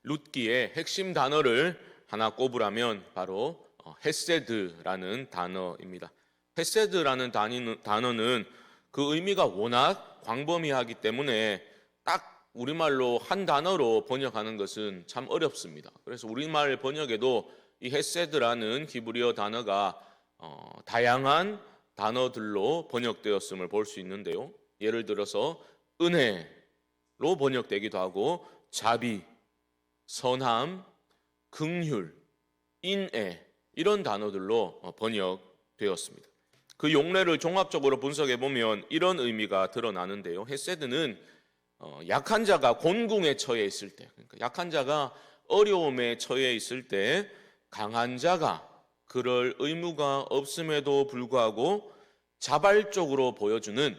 룻기의 핵심 단어를 하나 꼽으라면 바로 헤세드라는 단어입니다. 헤세드라는 단어는 그 의미가 워낙 광범위하기 때문에 딱 우리말로 한 단어로 번역하는 것은 참 어렵습니다. 그래서 우리말 번역에도 이 헤세드라는 히브리어 단어가 다양한 단어들로 번역되었음을 볼 수 있는데요. 예를 들어서 은혜로 번역되기도 하고 자비, 선함, 긍휼, 인애 이런 단어들로 번역되었습니다. 그 용례를 종합적으로 분석해 보면 이런 의미가 드러나는데요. 헤세드는 약한 자가 곤궁에 처해 있을 때, 그러니까 약한 자가 어려움에 처해 있을 때 강한 자가 그럴 의무가 없음에도 불구하고 자발적으로 보여주는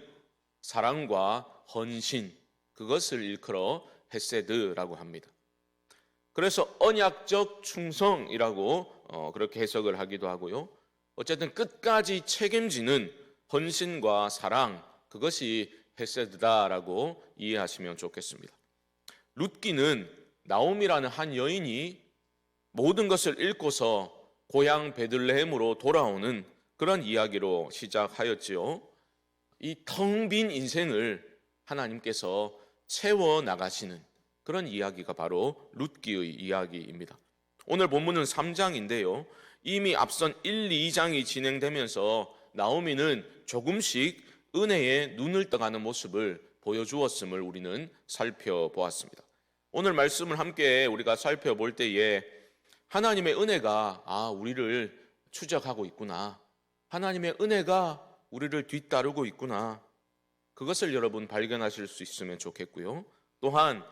사랑과 헌신, 그것을 일컬어 헤세드라고 합니다. 그래서 언약적 충성이라고 그렇게 해석을 하기도 하고요. 어쨌든 끝까지 책임지는 헌신과 사랑, 그것이 헤세드다라고 이해하시면 좋겠습니다. 룻기는 나옴이라는 한 여인이 모든 것을 잃고서 고향 베들레헴으로 돌아오는 그런 이야기로 시작하였지요. 이 텅 빈 인생을 하나님께서 채워 나가시는 그런 이야기가 바로 룻기의 이야기입니다. 오늘 본문은 3장인데요. 이미 앞선 1, 2장이 진행되면서 나오미는 조금씩 은혜에 눈을 떠가는 모습을 보여주었음을 우리는 살펴보았습니다. 오늘 말씀을 함께 우리가 살펴볼 때에 하나님의 은혜가 우리를 추적하고 있구나, 하나님의 은혜가 우리를 뒤따르고 있구나, 그것을 여러분 발견하실 수 있으면 좋겠고요. 또한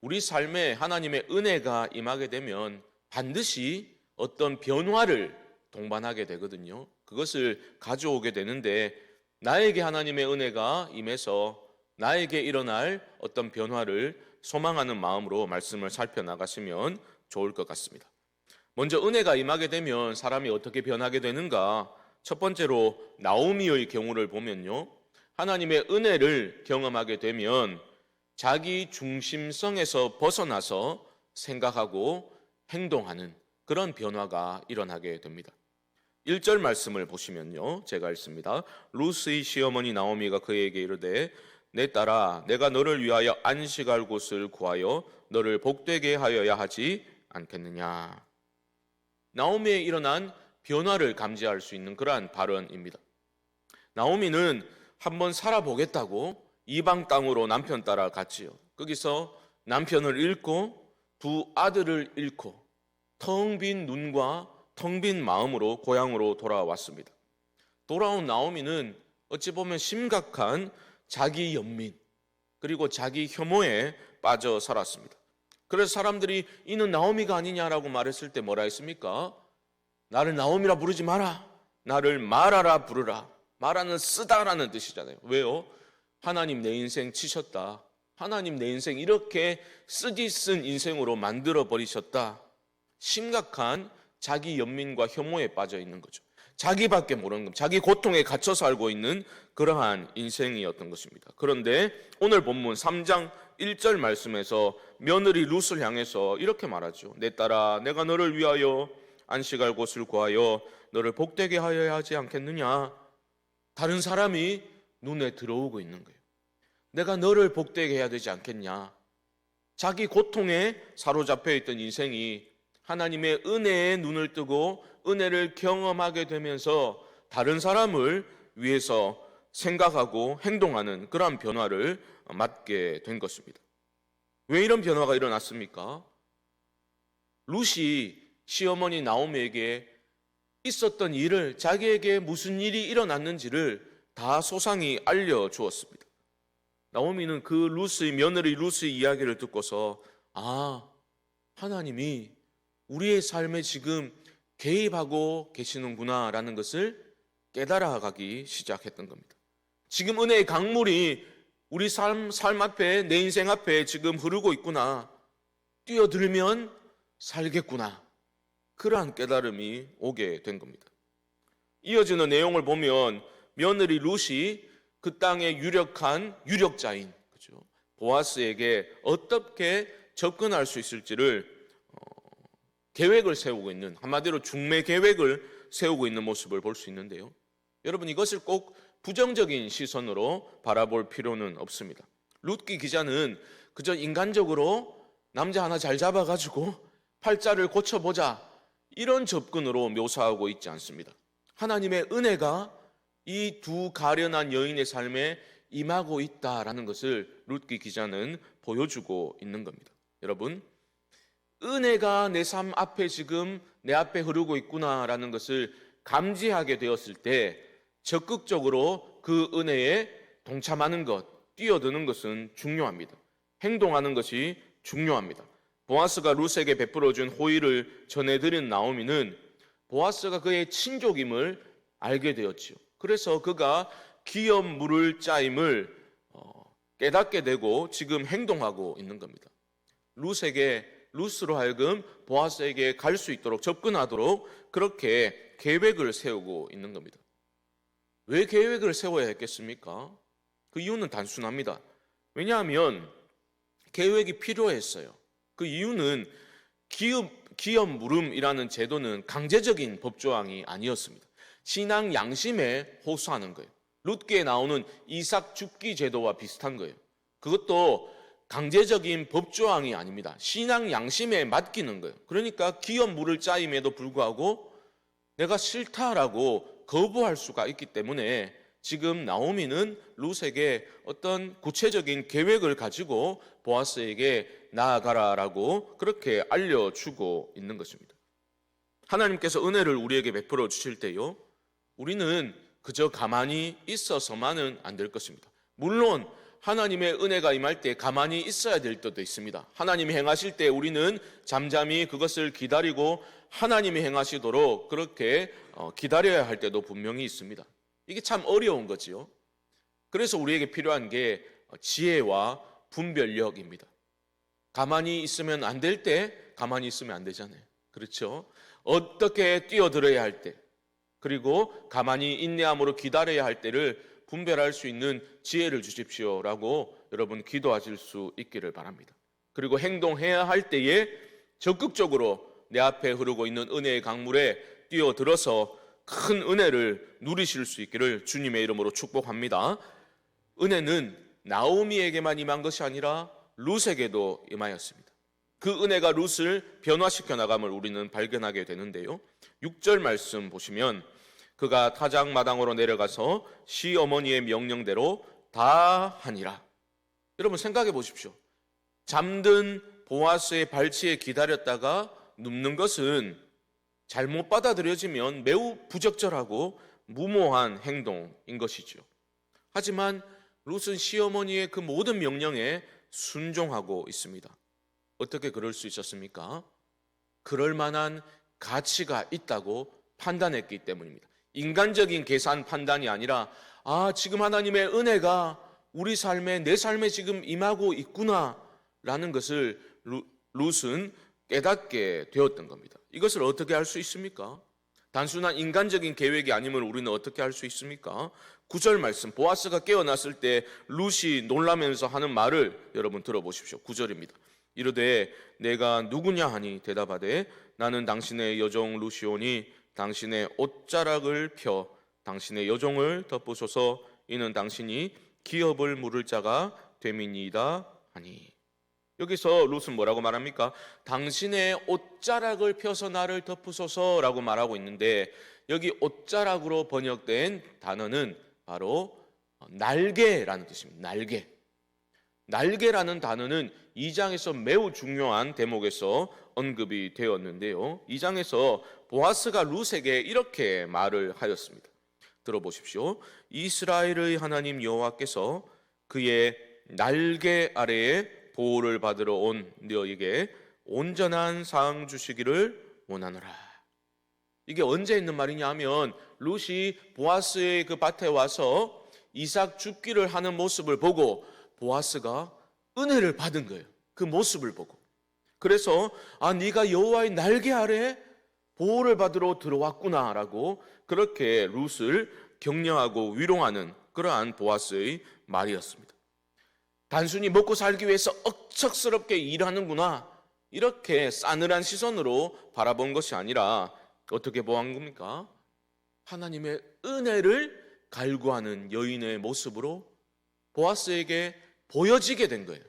우리 삶에 하나님의 은혜가 임하게 되면 반드시 어떤 변화를 동반하게 되거든요. 그것을 가져오게 되는데 나에게 하나님의 은혜가 임해서 나에게 일어날 어떤 변화를 소망하는 마음으로 말씀을 살펴나가시면 좋을 것 같습니다. 먼저 은혜가 임하게 되면 사람이 어떻게 변하게 되는가? 첫 번째로 나오미의 경우를 보면요, 하나님의 은혜를 경험하게 되면 자기 중심성에서 벗어나서 생각하고 행동하는 그런 변화가 일어나게 됩니다. 1절 말씀을 보시면요, 제가 읽습니다. 루스의 시어머니 나오미가 그에게 이르되 내 딸아, 내가 너를 위하여 안식할 곳을 구하여 너를 복되게 하여야 하지 않겠느냐. 나오미에 일어난 변화를 감지할 수 있는 그러한 발언입니다. 나오미는 한번 살아보겠다고 이방 땅으로 남편 따라 갔지요. 거기서 남편을 잃고 두 아들을 잃고 텅 빈 눈과 텅 빈 마음으로 고향으로 돌아왔습니다. 돌아온 나오미는 어찌 보면 심각한 자기 연민 그리고 자기 혐오에 빠져 살았습니다. 그래서 사람들이 이는 나오미가 아니냐라고 말했을 때 뭐라 했습니까? 나를 나오미라 부르지 마라, 나를 마라라 부르라. 마라는 쓰다라는 뜻이잖아요. 왜요? 하나님 내 인생 치셨다, 하나님 내 인생 이렇게 쓰디쓴 인생으로 만들어 버리셨다. 심각한 자기 연민과 혐오에 빠져 있는 거죠. 자기밖에 모르는 것, 자기 고통에 갇혀 살고 있는 그러한 인생이었던 것입니다. 그런데 오늘 본문 3장 1절 말씀에서 며느리 룻을 향해서 이렇게 말하죠. 내 딸아, 내가 너를 위하여 안식할 곳을 구하여 너를 복되게 하여야 하지 않겠느냐. 다른 사람이 눈에 들어오고 있는 거예요. 내가 너를 복되게 해야 되지 않겠냐. 자기 고통에 사로잡혀 있던 인생이 하나님의 은혜에 눈을 뜨고 은혜를 경험하게 되면서 다른 사람을 위해서 생각하고 행동하는 그러한 변화를 맞게 된 것입니다. 왜 이런 변화가 일어났습니까? 룻이 시어머니 나오미에게 있었던 일을, 자기에게 무슨 일이 일어났는지를 다 소상히 알려주었습니다. 나오미는 그 룻의 며느리 룻의 이야기를 듣고서 하나님이 우리의 삶에 지금 개입하고 계시는구나 라는 것을 깨달아가기 시작했던 겁니다. 지금 은혜의 강물이 우리 삶 앞에, 내 인생 앞에 지금 흐르고 있구나, 뛰어들면 살겠구나, 그러한 깨달음이 오게 된 겁니다. 이어지는 내용을 보면 며느리 룻이 그 땅의 유력한 유력자인 보아스에게 어떻게 접근할 수 있을지를 계획을 세우고 있는, 한마디로 중매 계획을 세우고 있는 모습을 볼 수 있는데요. 여러분, 이것을 꼭 부정적인 시선으로 바라볼 필요는 없습니다. 룻기 기자는 그저 인간적으로 남자 하나 잘 잡아가지고 팔자를 고쳐보자, 이런 접근으로 묘사하고 있지 않습니다. 하나님의 은혜가 이 두 가련한 여인의 삶에 임하고 있다라는 것을 룻기 기자는 보여주고 있는 겁니다. 여러분, 은혜가 내 삶 앞에 지금 내 앞에 흐르고 있구나라는 것을 감지하게 되었을 때 적극적으로 그 은혜에 동참하는 것, 뛰어드는 것은 중요합니다. 행동하는 것이 중요합니다. 보아스가 룻에게 베풀어준 호의를 전해드린 나오미는 보아스가 그의 친족임을 알게 되었지요. 그래서 그가 기업 물을 짜임을 깨닫게 되고 지금 행동하고 있는 겁니다. 룻으로 하여금 보아스에게 갈 수 있도록, 접근하도록 그렇게 계획을 세우고 있는 겁니다. 왜 계획을 세워야 했겠습니까? 그 이유는 단순합니다. 왜냐하면 계획이 필요했어요. 그 이유는 기업 물음이라는 제도는 강제적인 법조항이 아니었습니다. 신앙 양심에 호소하는 거예요. 룻기에 나오는 이삭 죽기 제도와 비슷한 거예요. 그것도 강제적인 법조항이 아닙니다. 신앙 양심에 맡기는 거예요. 그러니까 기업 물을 짜임에도 불구하고 내가 싫다라고 거부할 수가 있기 때문에 지금 나오미는 룻에게 어떤 구체적인 계획을 가지고 보아스에게 나아가라라고 그렇게 알려주고 있는 것입니다. 하나님께서 은혜를 우리에게 베풀어 주실 때요, 우리는 그저 가만히 있어서만은 안 될 것입니다. 물론 하나님의 은혜가 임할 때 가만히 있어야 될 때도 있습니다. 하나님이 행하실 때 우리는 잠잠히 그것을 기다리고 하나님이 행하시도록 그렇게 기다려야 할 때도 분명히 있습니다. 이게 참 어려운 거지요. 그래서 우리에게 필요한 게 지혜와 분별력입니다. 가만히 있으면 안 될 때 가만히 있으면 안 되잖아요. 그렇죠? 어떻게 뛰어들어야 할 때, 그리고 가만히 인내함으로 기다려야 할 때를 분별할 수 있는 지혜를 주십시오라고 여러분 기도하실 수 있기를 바랍니다. 그리고 행동해야 할 때에 적극적으로 내 앞에 흐르고 있는 은혜의 강물에 뛰어들어서 큰 은혜를 누리실 수 있기를 주님의 이름으로 축복합니다. 은혜는 나오미에게만 임한 것이 아니라 룻에게도 임하였습니다. 그 은혜가 룻을 변화시켜 나감을 우리는 발견하게 되는데요. 6절 말씀 보시면 그가 타작마당으로 내려가서 시어머니의 명령대로 다 하니라. 여러분 생각해 보십시오. 잠든 보아스의 발치에 기다렸다가 눕는 것은 잘못 받아들여지면 매우 부적절하고 무모한 행동인 것이죠. 하지만 룻은 시어머니의 그 모든 명령에 순종하고 있습니다. 어떻게 그럴 수 있었습니까? 그럴 만한 가치가 있다고 판단했기 때문입니다. 인간적인 계산 판단이 아니라 지금 하나님의 은혜가 우리 삶에, 내 삶에 지금 임하고 있구나라는 것을 룻은 깨닫게 되었던 겁니다. 이것을 어떻게 할 수 있습니까? 단순한 인간적인 계획이 아님을 우리는 어떻게 할 수 있습니까? 9절 말씀, 보아스가 깨어났을 때 룻이 놀라면서 하는 말을 여러분 들어보십시오. 9절입니다. 이르되 내가 누구냐 하니 대답하되 나는 당신의 여종 룻이오니 당신의 옷자락을 펴 당신의 여종을 덮으소서. 이는 당신이 기업을 물을 자가 됨이니이다 하니. 여기서 룻은 뭐라고 말합니까? 당신의 옷자락을 펴서 나를 덮으소서라고 말하고 있는데, 여기 옷자락으로 번역된 단어는 바로 날개라는 뜻입니다. 날개. 날개라는 단어는 2장에서 매우 중요한 대목에서 언급이 되었는데요. 2장에서 보아스가 룻에게 이렇게 말을 하였습니다. 들어보십시오. 이스라엘의 하나님 여호와께서 그의 날개 아래에 보호를 받으러 온 너에게 온전한 상 주시기를 원하노라. 이게 언제 있는 말이냐 하면 룻이 보아스의 그 밭에 와서 이삭 죽기를 하는 모습을 보고 보아스가 은혜를 받은 거예요. 그 모습을 보고. 그래서 네가 여호와의 날개 아래 보호를 받으러 들어왔구나라고 그렇게 룻을 격려하고 위로하는 그러한 보아스의 말이었습니다. 단순히 먹고 살기 위해서 억척스럽게 일하는구나, 이렇게 싸늘한 시선으로 바라본 것이 아니라 어떻게 보한 겁니까? 하나님의 은혜를 갈구하는 여인의 모습으로 보아스에게 보여지게 된 거예요.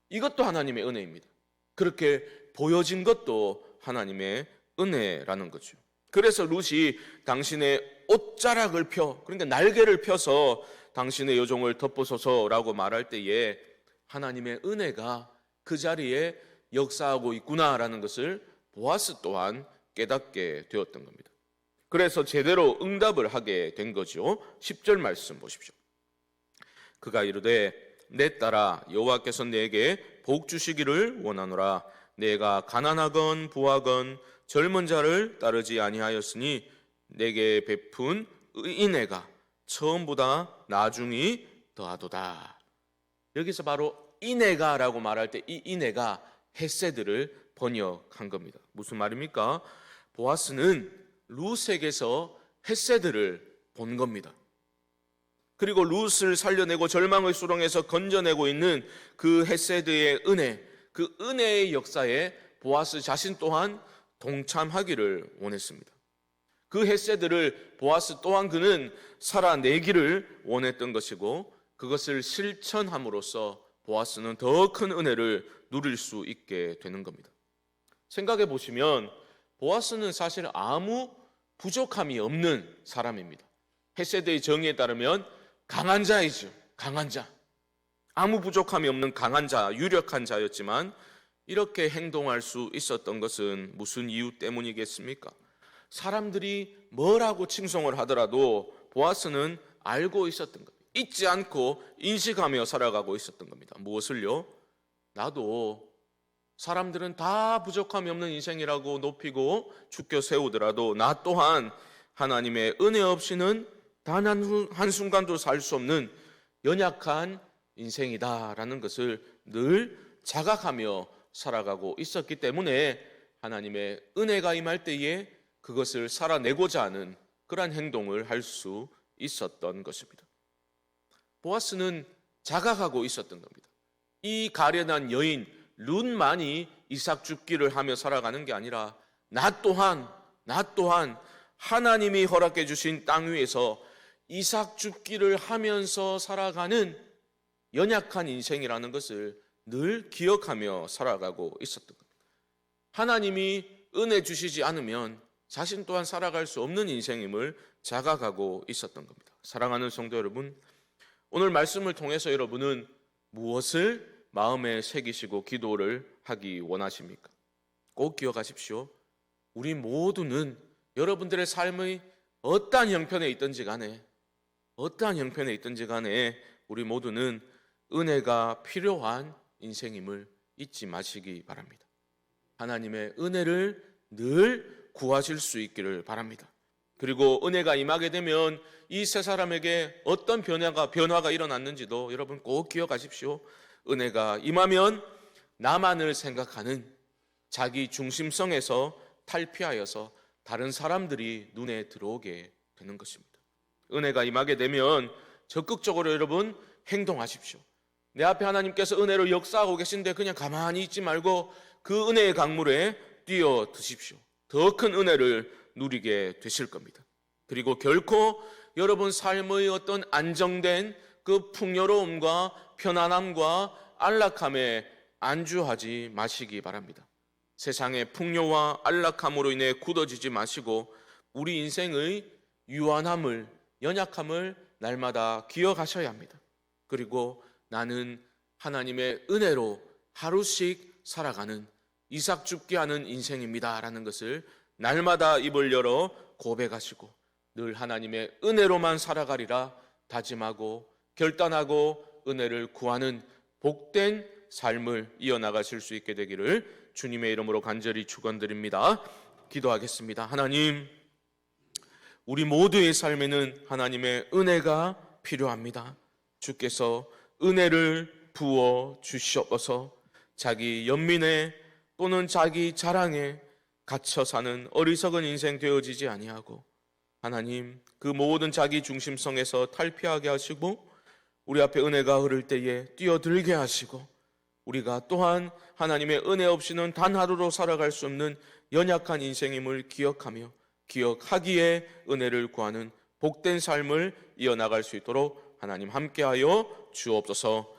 이것도 하나님의 은혜입니다. 그렇게 보여진 것도 하나님의 은혜라는 거죠. 그래서 룻이 당신의 옷자락을 그러니까 날개를 펴서 당신의 여종을 덮으소서라고 말할 때에 하나님의 은혜가 그 자리에 역사하고 있구나라는 것을 보아스 또한 깨닫게 되었던 겁니다. 그래서 제대로 응답을 하게 된 거죠. 10절 말씀 보십시오. 그가 이르되 내 딸아 여호와께서 내게 복 주시기를 원하노라. 내가 가난하건 부하건 젊은 자를 따르지 아니하였으니 내게 베푼 인애가 처음보다 나중이 더하도다. 여기서 바로 인애가라고 말할 때 이 인애가 헤세드를 번역한 겁니다. 무슨 말입니까? 보아스는 룻에게서 헤세드를 본 겁니다. 그리고 룻을 살려내고 절망의 수렁에서 건져내고 있는 그 헤세드의 은혜, 그 은혜의 역사에 보아스 자신 또한 동참하기를 원했습니다. 그 헤세드를 보아스 또한 그는 살아내기를 원했던 것이고 그것을 실천함으로써 보아스는 더 큰 은혜를 누릴 수 있게 되는 겁니다. 생각해 보시면 보아스는 사실 아무 부족함이 없는 사람입니다. 헤세드의 정의에 따르면 강한 자이죠. 강한 자. 아무 부족함이 없는 강한 자, 유력한 자였지만 이렇게 행동할 수 있었던 것은 무슨 이유 때문이겠습니까? 사람들이 뭐라고 칭송을 하더라도 보아스는 알고 있었던 겁니다. 잊지 않고 인식하며 살아가고 있었던 겁니다. 무엇을요? 나도 사람들은 다 부족함이 없는 인생이라고 높이고 죽여 세우더라도 나 또한 하나님의 은혜 없이는 단 한순간도 살 수 없는 연약한 인생이다라는 것을 늘 자각하며 살아가고 있었기 때문에 하나님의 은혜가 임할 때에 그것을 살아내고자 하는 그러한 행동을 할 수 있었던 것입니다. 보아스는 자각하고 있었던 겁니다. 이 가련한 여인 룻만이 이삭 줍기를 하며 살아가는 게 아니라 나 또한 하나님이 허락해 주신 땅 위에서 이삭 줍기를 하면서 살아가는 연약한 인생이라는 것을 늘 기억하며 살아가고 있었던 겁니다. 하나님이 은혜 주시지 않으면 자신 또한 살아갈 수 없는 인생임을 자각하고 있었던 겁니다. 사랑하는 성도 여러분, 오늘 말씀을 통해서 여러분은 무엇을 마음에 새기시고 기도를 하기 원하십니까? 꼭 기억하십시오. 우리 모두는 여러분들의 삶의 어떠한 형편에 있든지 간에 우리 모두는 은혜가 필요한 인생임을 잊지 마시기 바랍니다. 하나님의 은혜를 늘 구하실 수 있기를 바랍니다. 그리고 은혜가 임하게 되면 이 세 사람에게 어떤 변화가 일어났는지도 여러분 꼭 기억하십시오. 은혜가 임하면 나만을 생각하는 자기 중심성에서 탈피하여서 다른 사람들이 눈에 들어오게 되는 것입니다. 은혜가 임하게 되면 적극적으로 여러분 행동하십시오. 내 앞에 하나님께서 은혜로 역사하고 계신데 그냥 가만히 있지 말고 그 은혜의 강물에 뛰어드십시오. 더 큰 은혜를 누리게 되실 겁니다. 그리고 결코 여러분 삶의 어떤 안정된 그 풍요로움과 편안함과 안락함에 안주하지 마시기 바랍니다. 세상의 풍요와 안락함으로 인해 굳어지지 마시고 우리 인생의 유한함을, 연약함을 날마다 기억하셔야 합니다. 그리고 나는 하나님의 은혜로 하루씩 살아가는 이삭 줍게 하는 인생입니다 라는 것을 날마다 입을 열어 고백하시고 늘 하나님의 은혜로만 살아가리라 다짐하고 결단하고 은혜를 구하는 복된 삶을 이어나가실 수 있게 되기를 주님의 이름으로 간절히 축원드립니다. 기도하겠습니다. 하나님, 우리 모두의 삶에는 하나님의 은혜가 필요합니다. 주께서 은혜를 부어 주시옵소서. 자기 연민에 또는 자기 자랑에 갇혀 사는 어리석은 인생 되어지지 아니하고 하나님 그 모든 자기 중심성에서 탈피하게 하시고 우리 앞에 은혜가 흐를 때에 뛰어들게 하시고 우리가 또한 하나님의 은혜 없이는 단 하루도 살아갈 수 없는 연약한 인생임을 기억하기에 은혜를 구하는 복된 삶을 이어나갈 수 있도록 하나님 함께하여 주옵소서.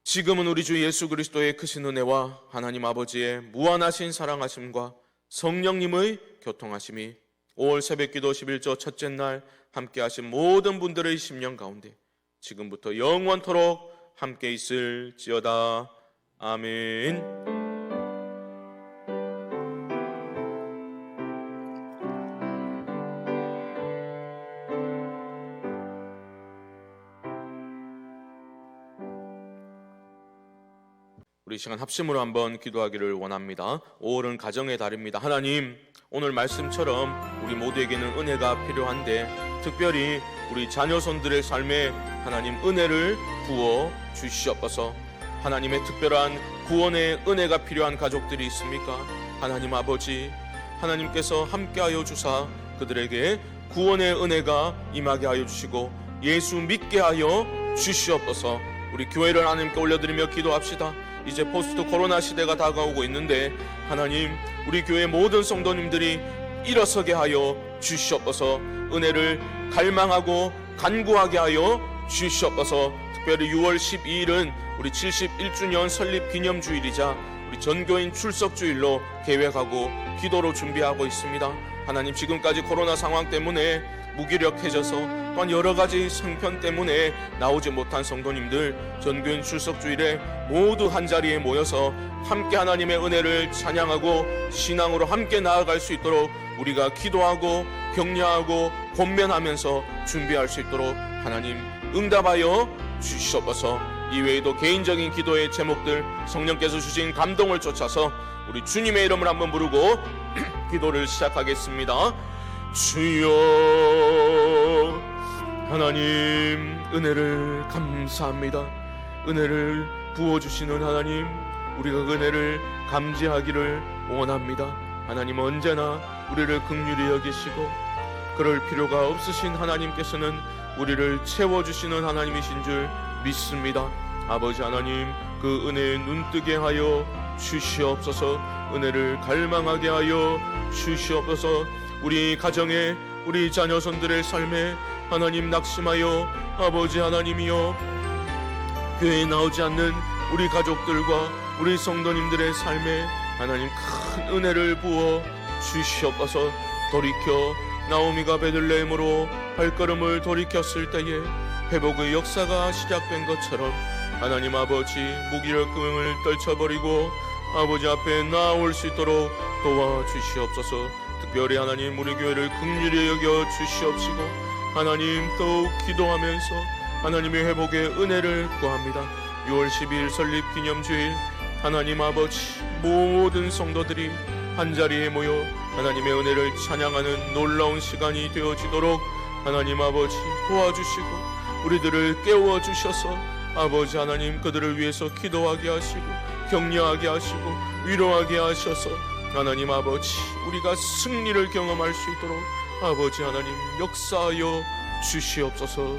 지금은 우리 주 예수 그리스도의 크신 은혜와 하나님 아버지의 무한하신 사랑하심과 성령님의 교통하심이 5월 새벽기도 11조 첫째 날 함께하신 모든 분들의 심령 가운데 지금부터 영원토록 함께 있을지어다. 아멘. 우리 시간 합심으로 한번 기도하기를 원합니다. 5월은 가정의 달입니다. 하나님, 오늘 말씀처럼 우리 모두에게는 은혜가 필요한데 특별히 우리 자녀손들의 삶에 하나님 은혜를 부어 주시옵소서. 하나님의 특별한 구원의 은혜가 필요한 가족들이 있습니까? 하나님 아버지, 하나님께서 함께하여 주사 그들에게 구원의 은혜가 임하게 하여 주시고 예수 믿게 하여 주시옵소서. 우리 교회를 하나님께 올려드리며 기도합시다. 이제 포스트 코로나 시대가 다가오고 있는데 하나님, 우리 교회 모든 성도님들이 일어서게 하여 주시옵소서. 은혜를 갈망하고 간구하게 하여 주시옵소서. 특별히 6월 12일은 우리 71주년 설립 기념주일이자 우리 전교인 출석주일로 계획하고 기도로 준비하고 있습니다. 하나님, 지금까지 코로나 상황 때문에 무기력해져서 또한 여러 가지 성편 때문에 나오지 못한 성도님들 전교인 출석주일에 모두 한자리에 모여서 함께 하나님의 은혜를 찬양하고 신앙으로 함께 나아갈 수 있도록 우리가 기도하고 격려하고 권면하면서 준비할 수 있도록 하나님 응답하여 주시옵소서. 이외에도 개인적인 기도의 제목들 성령께서 주신 감동을 쫓아서 우리 주님의 이름을 한번 부르고 기도를 시작하겠습니다. 주여, 하나님 은혜를 감사합니다. 은혜를 부어주시는 하나님, 우리가 은혜를 감지하기를 원합니다. 하나님, 언제나 우리를 긍휼히 여기시고 그럴 필요가 없으신 하나님께서는 우리를 채워주시는 하나님이신 줄 믿습니다. 아버지 하나님, 그 은혜에 눈뜨게 하여 주시옵소서. 은혜를 갈망하게 하여 주시옵소서. 우리 가정에, 우리 자녀손들의 삶에 하나님 낙심하여 아버지 하나님이여 교회에 나오지 않는 우리 가족들과 우리 성도님들의 삶에 하나님 큰 은혜를 부어 주시옵소서. 돌이켜 나오미가 베들레헴으로 발걸음을 돌이켰을 때에 회복의 역사가 시작된 것처럼 하나님 아버지 무기력함을 떨쳐버리고 아버지 앞에 나아올 수 있도록 도와주시옵소서. 특별히 하나님 우리 교회를 긍휼히 여겨 주시옵시고 하나님 더욱 기도하면서 하나님의 회복의 은혜를 구합니다. 6월 12일 설립 기념주일 하나님 아버지 모든 성도들이 한자리에 모여 하나님의 은혜를 찬양하는 놀라운 시간이 되어지도록 하나님 아버지 도와주시고 우리들을 깨워주셔서 아버지 하나님 그들을 위해서 기도하게 하시고 격려하게 하시고 위로하게 하셔서 하나님 아버지 우리가 승리를 경험할 수 있도록 아버지 하나님 역사하여 주시옵소서.